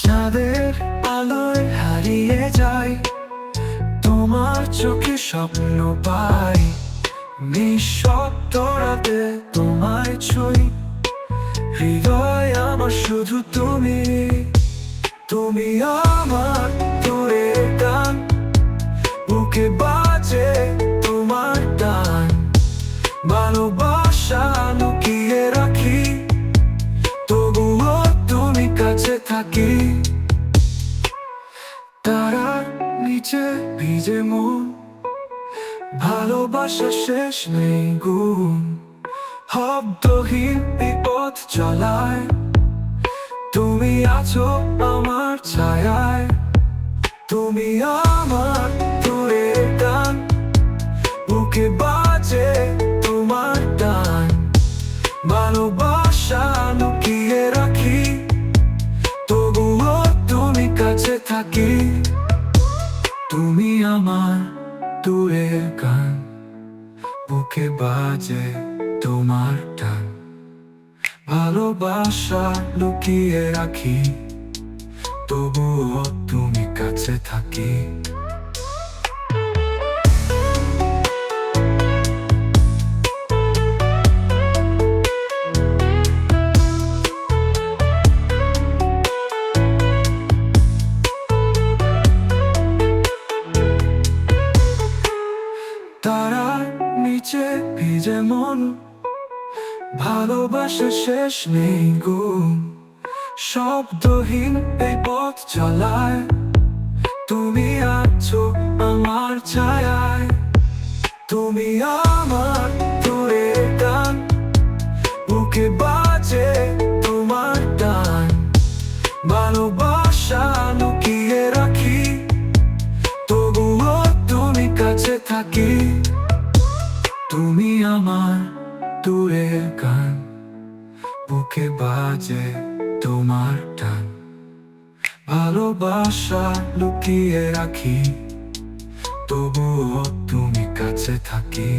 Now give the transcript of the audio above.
চাঁদের আলোয় হারিয়ে যায়, তোমার চোখে স্বপ্ন পাই। নিঃশব্দ রাতে তোমায় ছুঁই, হৃদয় আমার শুধু তুমি। তুমি আমার দূরের গান, বুকে বাজে তোমার টান। ভালোবাসা লুকিয়ে রাখি, তবুও তুমি কাছে থাকি। তারার নিচে ভিজে মন, ভালোবাসা শেষ নেই গুণ। শব্দহীন বিপদ চলায়, তুমি আছো আমার ছায়ায়। তুমি আমার দূরের গান, বুকে বাজে তোমার টান। ভালোবাসা লুকিয়ে রাখি, তবুও তুমি কাছে থাকি। তুমি আমার দূরের গান, বুকে বাজে তোমার টান। ভালোবাসা লুকিয়ে রাখি, তবুও তুমি কাছে থাকি। তারার নিচে ভিজে মন, ভালোবাসা শেষ নেই গুণ। শব্দহীন এই পথ চলায়, তুমি আছো আমার ছায়ায়। তুমি আমার দূরের গান, বুকে বাজে তোমার টান। ভালোবাসা লুকিয়ে রাখি, তবুও তুমি কাছে থাকি। তুমি আমার দূরের গান, বুকে বাজে তোমার টান। ভালোবাসা লুকিয়ে রাখি, তবুও তুমি কাছে থাকি।